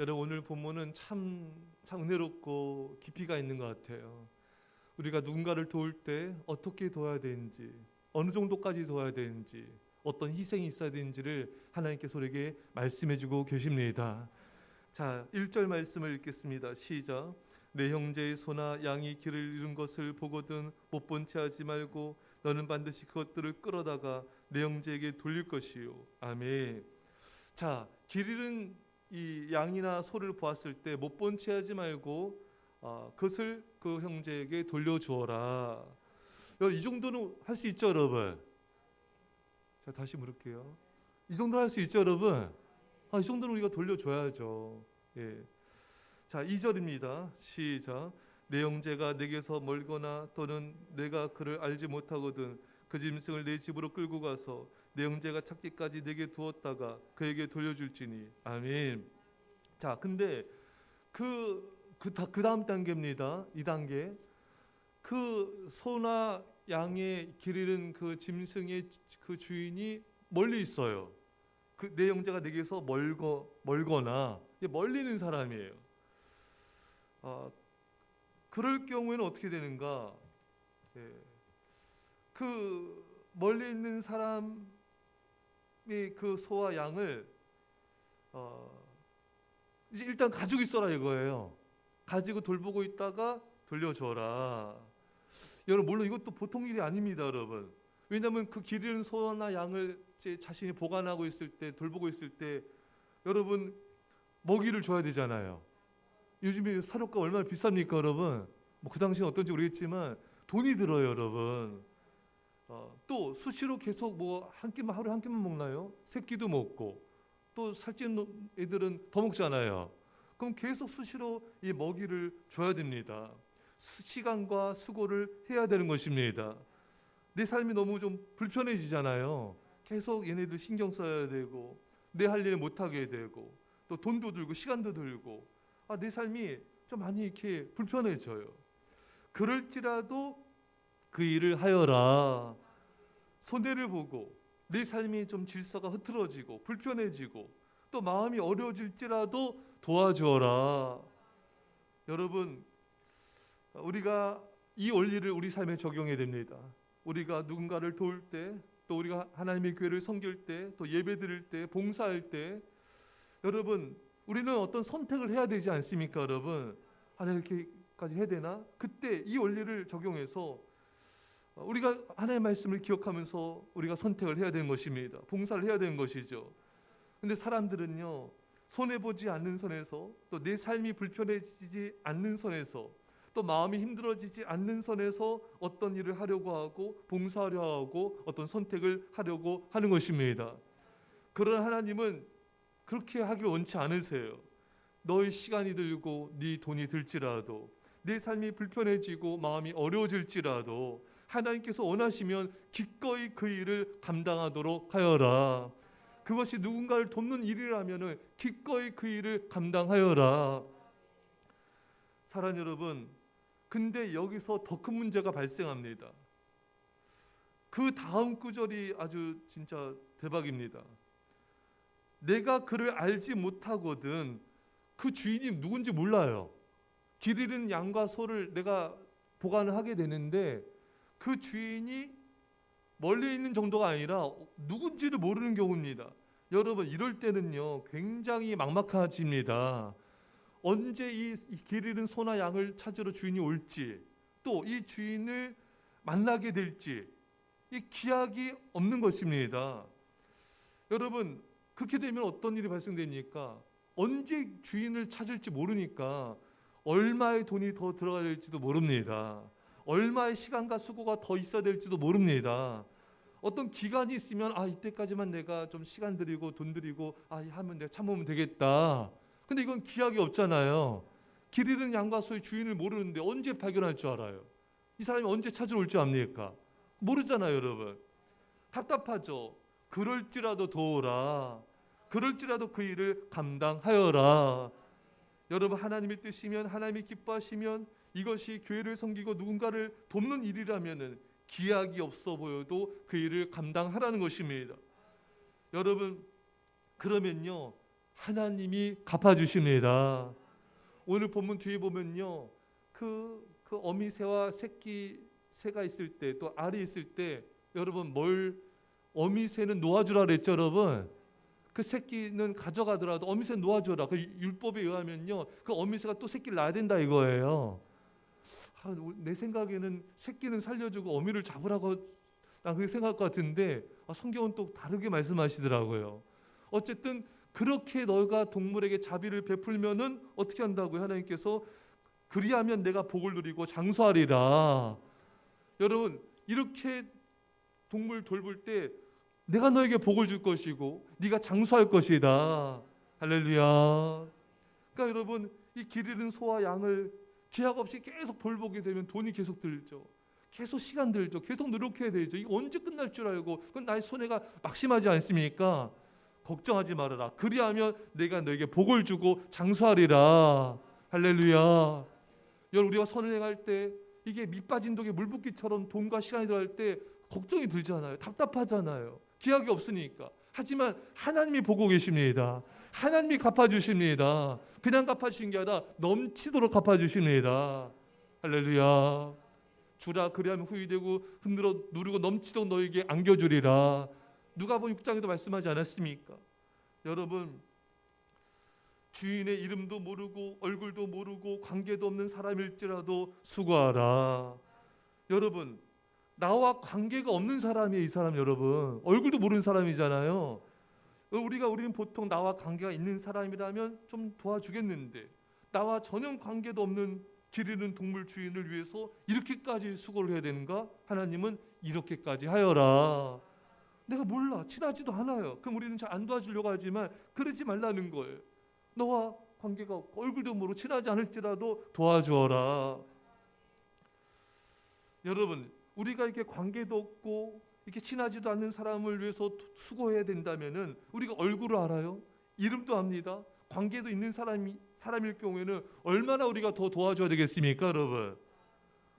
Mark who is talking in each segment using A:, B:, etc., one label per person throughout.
A: 여러분, 오늘 본문은 참 은혜롭고 깊이가 있는 것 같아요. 우리가 누군가를 도울 때 어떻게 도와야 되는지, 어느 정도까지 도와야 되는지, 어떤 희생이 있어야 되는지를 하나님께서 우리에게 말씀해주고 계십니다. 자, 1절 말씀을 읽겠습니다. 시작. 내 형제의 소나 양이 길을 잃은 것을 보거든 못 본 채 하지 말고 너는 반드시 그것들을 끌어다가 내 형제에게 돌릴 것이요. 아멘. 자, 길 잃은 이 양이나 소를 보았을 때 못 본 채 하지 말고 그것을 그 형제에게 돌려주어라. 이 정도는 할 수 있죠, 여러분? 자, 다시 물을게요. 이 정도는 할 수 있죠, 여러분? 이 정도는 우리가 돌려줘야죠. 예. 자, 2절입니다. 시작. 내 형제가 내게서 멀거나 또는 내가 그를 알지 못하거든 그 짐승을 내 집으로 끌고 가서 내 형제가 찾기까지 내게 두었다가 그에게 돌려줄지니. 아멘. 자, 근데 그 다음 단계입니다. 2단계. 그 소나 양의 길 잃은 그 짐승의 그 주인이 멀리 있어요. 그 내 형제가 내게서 멀거나 멀리 있는 사람이에요. 그럴 경우에는 어떻게 되는가? 예. 그 멀리 있는 사람이 그 소와 양을 이제 일단 가지고 있어라 이거예요. 가지고 돌보고 있다가 돌려줘라. 여러분, 물론 이것도 보통 일이 아닙니다, 여러분. 왜냐하면 그 길 잃은 소나 양을 자신이 보관하고 있을 때, 돌보고 있을 때, 여러분 먹이를 줘야 되잖아요. 요즘에 사료가 얼마나 비쌉니까, 여러분? 뭐 그 당시는 어떤지 모르겠지만 돈이 들어요, 여러분. 또 수시로 계속 뭐 한 끼만 하루에 한 끼만 먹나요? 세 끼도 먹고 또 살찐 애들은 더 먹잖아요. 그럼 계속 수시로 이 먹이를 줘야 됩니다. 시간과 수고를 해야 되는 것입니다. 내 삶이 너무 좀 불편해지잖아요. 계속 얘네들 신경 써야 되고 내 할 일 못하게 되고 또 돈도 들고 시간도 들고 내 삶이 좀 많이 이렇게 불편해져요. 그럴지라도 그 일을 하여라. 손해를 보고 내 삶이 좀 질서가 흐트러지고 불편해지고 또 마음이 어려워질지라도 도와주어라. 여러분, 우리가 이 원리를 우리 삶에 적용해야 됩니다. 우리가 누군가를 도울 때, 또 우리가 하나님의 교회를 섬길 때, 또 예배 드릴 때, 봉사할 때, 여러분, 우리는 어떤 선택을 해야 되지 않습니까, 여러분? 내가 이렇게까지 해야 되나? 그때 이 원리를 적용해서 우리가 하나님의 말씀을 기억하면서 우리가 선택을 해야 되는 것입니다. 봉사를 해야 되는 것이죠. 근데 사람들은요, 손해보지 않는 선에서, 또 내 삶이 불편해지지 않는 선에서, 또 마음이 힘들어지지 않는 선에서 어떤 일을 하려고 하고 봉사하려 하고 어떤 선택을 하려고 하는 것입니다. 그러나 하나님은 그렇게 하길 원치 않으세요. 너의 시간이 들고 네 돈이 들지라도, 내 삶이 불편해지고 마음이 어려워질지라도 하나님께서 원하시면 기꺼이 그 일을 감당하도록 하여라. 그것이 누군가를 돕는 일이라면 기꺼이 그 일을 감당하여라. 사랑하는 여러분, 근데 여기서 더 큰 문제가 발생합니다. 그 다음 구절이 아주 진짜 대박입니다. 내가 그를 알지 못하거든 그 주인이 누군지 몰라요. 길 잃은 양과 소를 내가 보관을 하게 되는데 그 주인이 멀리 있는 정도가 아니라 누군지를 모르는 경우입니다. 여러분, 이럴 때는요 굉장히 막막해집니다. 언제 이 길 잃은 소나 양을 찾으러 주인이 올지, 또 이 주인을 만나게 될지 이 기약이 없는 것입니다. 여러분, 그렇게 되면 어떤 일이 발생됩니까? 언제 주인을 찾을지 모르니까 얼마의 돈이 더 들어가야 될지도 모릅니다. 얼마의 시간과 수고가 더 있어야 될지도 모릅니다. 어떤 기간이 있으면 이때까지만 내가 좀 시간 들이고 돈 들이고 하면 내가 참으면 되겠다. 근데 이건 기약이 없잖아요. 길 잃은 양과 소의 주인을 모르는데 언제 발견할 줄 알아요? 이 사람이 언제 찾으러 올 줄 압니까? 모르잖아요, 여러분. 답답하죠. 그럴지라도 도우라. 그럴지라도 그 일을 감당하여라. 여러분, 하나님의 뜻이면, 하나님이 기뻐하시면 이것이 교회를 섬기고 누군가를 돕는 일이라면 기약이 없어 보여도 그 일을 감당하라는 것입니다. 여러분, 그러면요 하나님이 갚아주십니다. 오늘 본문 뒤에 보면요, 그 어미새와 새끼 새가 있을 때, 또 알이 있을 때, 여러분 어미새는 놓아주라 그랬죠, 여러분. 그 새끼는 가져가더라도 어미새 놓아줘라. 그 율법에 의하면요, 그 어미새가 또 새끼를 낳아야 된다 이거예요. 내 생각에는 새끼는 살려주고 어미를 잡으라고 난 그렇게 생각할 것 같은데, 성경은 또 다르게 말씀하시더라고요. 어쨌든 그렇게 너가 동물에게 자비를 베풀면은 어떻게 한다고요? 하나님께서 그리하면 내가 복을 누리고 장수하리라. 여러분, 이렇게 동물 돌볼 때 내가 너에게 복을 줄 것이고 네가 장수할 것이다. 할렐루야. 그러니까 여러분, 이 길 잃은 소와 양을 기약 없이 계속 돌보게 되면 돈이 계속 들죠. 계속 시간 들죠. 계속 노력해야 되죠. 이거 언제 끝날 줄 알고, 그건 나의 손해가 막심하지 않습니까? 걱정하지 말아라. 그리하면 내가 너에게 복을 주고 장수하리라. 할렐루야. 여러분, 우리가 선을 행할 때 이게 밑 빠진 독에 물 붓기처럼 돈과 시간이 들어갈 때 걱정이 들잖아요. 답답하잖아요. 기약이 없으니까. 하지만 하나님이 보고 계십니다. 하나님이 갚아주십니다. 그냥 갚아주신 게 아니라 넘치도록 갚아주십니다. 할렐루야. 주라 그리하면 후히되고 흔들어 누르고 넘치도록 너에게 안겨주리라. 누가복음 6장에도 말씀하지 않았습니까? 여러분, 주인의 이름도 모르고 얼굴도 모르고 관계도 없는 사람일지라도 수고하라. 여러분, 나와 관계가 없는 사람이에요. 이 사람, 여러분 얼굴도 모르는 사람이잖아요. 우리는 보통 나와 관계가 있는 사람이라면 좀 도와주겠는데, 나와 전혀 관계도 없는 길 잃은 동물 주인을 위해서 이렇게까지 수고를 해야 되는가? 하나님은 이렇게까지 하여라. 내가 몰라, 친하지도 않아요. 그럼 우리는 잘 안 도와주려고 하지만 그러지 말라는 거예요. 너와 관계가 없고 얼굴도 모르고 친하지 않을지라도 도와주어라. 여러분, 우리가 이렇게 관계도 없고 이렇게 친하지도 않는 사람을 위해서 수고해야 된다면은 우리가 얼굴을 알아요? 이름도 압니다. 관계도 있는 사람일 경우에는 얼마나 우리가 더 도와줘야 되겠습니까, 여러분?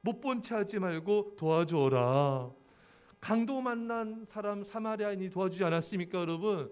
A: 못 본 채 하지 말고 도와줘라. 강도 만난 사람 사마리아인이 도와주지 않았습니까, 여러분?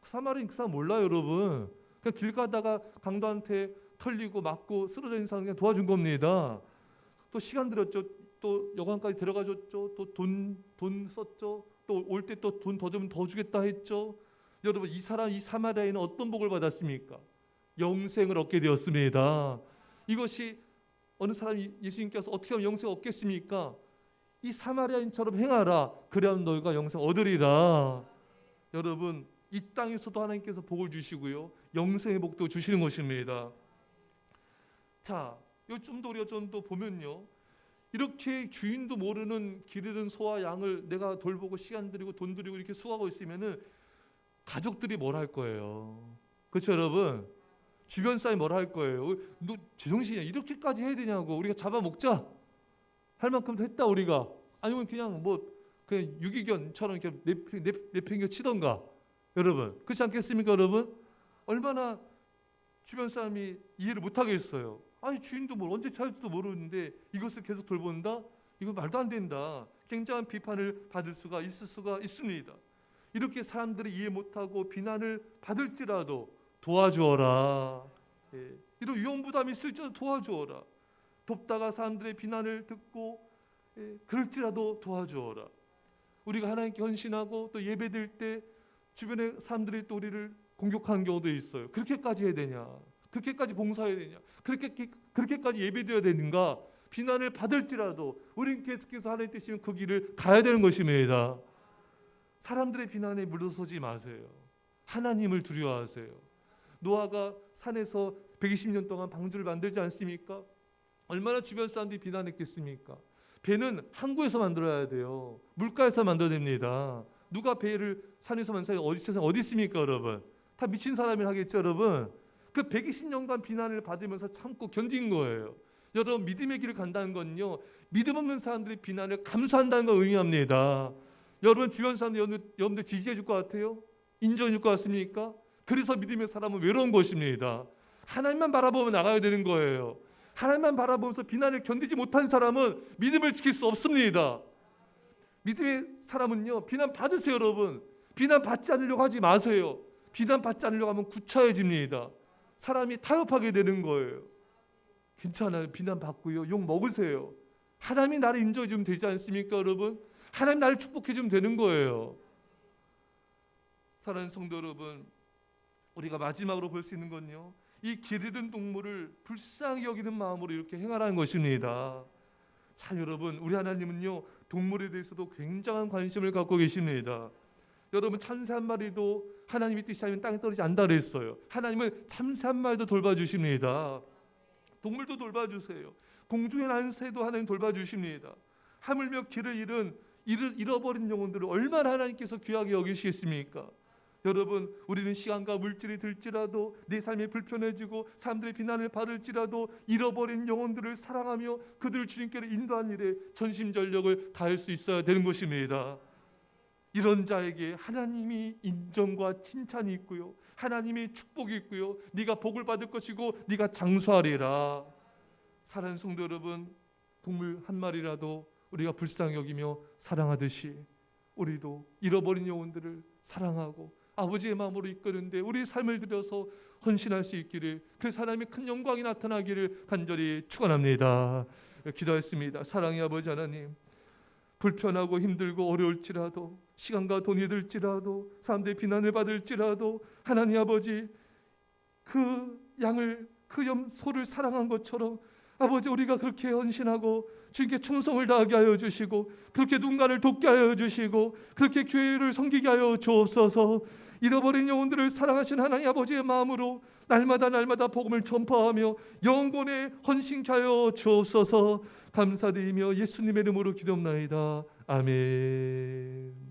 A: 사마리아인 그 사람 몰라요, 여러분. 그냥 길 가다가 강도한테 털리고 맞고 쓰러져 있는 사람 그냥 도와준 겁니다. 또 시간 들였죠. 또 여관까지 데려가줬죠. 또 돈 썼죠. 또 올 때 또 돈 더 주면 더 주겠다 했죠. 여러분, 이 사마리아인은 어떤 복을 받았습니까? 영생을 얻게 되었습니다. 이것이 어느 사람이 예수님께서 어떻게 하면 영생을 얻겠습니까? 이 사마리아인처럼 행하라. 그래야 너희가 영생 얻으리라. 여러분, 이 땅에서도 하나님께서 복을 주시고요, 영생의 복도 주시는 것입니다. 자, 우리가 좀 더 보면요, 이렇게 주인도 모르는 길 잃은 소와 양을 내가 돌보고 시간 들이고 돈 들이고 이렇게 수고하고 있으면은 가족들이 뭘 할 거예요? 그렇죠, 여러분? 주변 사람이 뭘 할 거예요? 너 제정신이야, 이렇게까지 해야 되냐고. 우리가 잡아먹자 할 만큼도 했다 우리가. 아니면 그냥 유기견처럼 이렇게 내팽겨 치던가. 여러분, 그렇지 않겠습니까, 여러분? 얼마나 주변 사람이 이해를 못 하겠어요. 아니, 주인도 언제 찾을지도 모르는데 이것을 계속 돌본다? 이건 말도 안 된다. 굉장한 비판을 받을 수가 있을 수가 있습니다. 이렇게 사람들이 이해 못하고 비난을 받을지라도 도와주어라. 이런 위험 부담이 있을지라도 도와주어라. 돕다가 사람들의 비난을 듣고 그럴지라도 도와주어라. 우리가 하나님께 헌신하고 또 예배드릴 때 주변의 사람들이 또 우리를 공격하는 경우도 있어요. 그렇게까지 해야 되냐? 그렇게까지 봉사해야 되냐? 그렇게까지 예배드려야 되는가? 비난을 받을지라도 우리는 계속해서 하나님 뜻이면 그 길을 가야 되는 것입니다. 사람들의 비난에 물러서지 마세요. 하나님을 두려워하세요. 노아가 산에서 120년 동안 방주를 만들지 않습니까? 얼마나 주변 사람들이 비난했겠습니까? 배는 항구에서 만들어야 돼요. 물가에서 만들어야 됩니다. 누가 배를 산에서 만드는 사람이 세상에 어디 있습니까, 여러분? 다 미친 사람이 하겠죠, 여러분? 그 120년간 비난을 받으면서 참고 견딘 거예요. 여러분, 믿음의 길을 간다는 건요, 믿음 없는 사람들의 비난을 감수한다는 걸 의미합니다. 여러분, 주변 사람들 여러분들 지지해 줄 것 같아요? 인정해 줄 것 같습니까? 그래서 믿음의 사람은 외로운 것입니다. 하나님만 바라보며 나가야 되는 거예요. 하나님만 바라보면서 비난을 견디지 못한 사람은 믿음을 지킬 수 없습니다. 믿음의 사람은요, 비난 받으세요, 여러분. 비난 받지 않으려고 하지 마세요. 비난받지 않으려고 하면 구차해집니다. 사람이 타협하게 되는 거예요. 괜찮아요. 비난받고요. 욕 먹으세요. 하나님이 나를 인정해 주면 되지 않습니까, 여러분? 하나님 나를 축복해 주면 되는 거예요. 사랑하는 성도 여러분, 우리가 마지막으로 볼 수 있는 건요, 이 길 잃은 동물을 불쌍히 여기는 마음으로 이렇게 행하라는 것입니다. 자, 여러분, 우리 하나님은요, 동물에 대해서도 굉장한 관심을 갖고 계십니다. 여러분, 참새 한 마리도 하나님의 뜻이 아니면 땅에 떨어지지 않는다 그랬어요. 하나님은 참새 한 마리도 돌봐주십니다. 동물도 돌봐주세요. 공중에 나는 새도 하나님 돌봐주십니다. 하물며 길을 잃어버린 영혼들을 얼마나 하나님께서 귀하게 여기시겠습니까? 여러분, 우리는 시간과 물질이 들지라도, 내 삶이 불편해지고 사람들의 비난을 받을지라도 잃어버린 영혼들을 사랑하며 그들을 주님께로 인도하는 일에 전심전력을 다할 수 있어야 되는 것입니다. 이런 자에게 하나님이 인정과 칭찬이 있고요, 하나님이 축복이 있고요, 네가 복을 받을 것이고 네가 장수하리라. 사랑하는 성도 여러분, 동물 한 마리라도 우리가 불쌍히 여기며 사랑하듯이 우리도 잃어버린 영혼들을 사랑하고 아버지의 마음으로 이끄는데 우리의 삶을 들여서 헌신할 수 있기를, 그래서 하나님의 큰 영광이 나타나기를 간절히 축원합니다. 기도했습니다. 사랑의 아버지 하나님, 불편하고 힘들고 어려울지라도, 시간과 돈이 들지라도, 사람들의 비난을 받을지라도, 하나님 아버지, 그 양을, 그 소를 사랑한 것처럼 아버지, 우리가 그렇게 헌신하고 주님께 충성을 다하게 하여 주시고, 그렇게 누군가를 돕게 하여 주시고, 그렇게 교회를 섬기게 하여 주옵소서. 잃어버린 영혼들을 사랑하신 하나님 아버지의 마음으로 날마다 복음을 전파하며 영혼에 헌신케 하여 주옵소서. 감사드리며 예수님의 이름으로 기도합나이다. 아멘.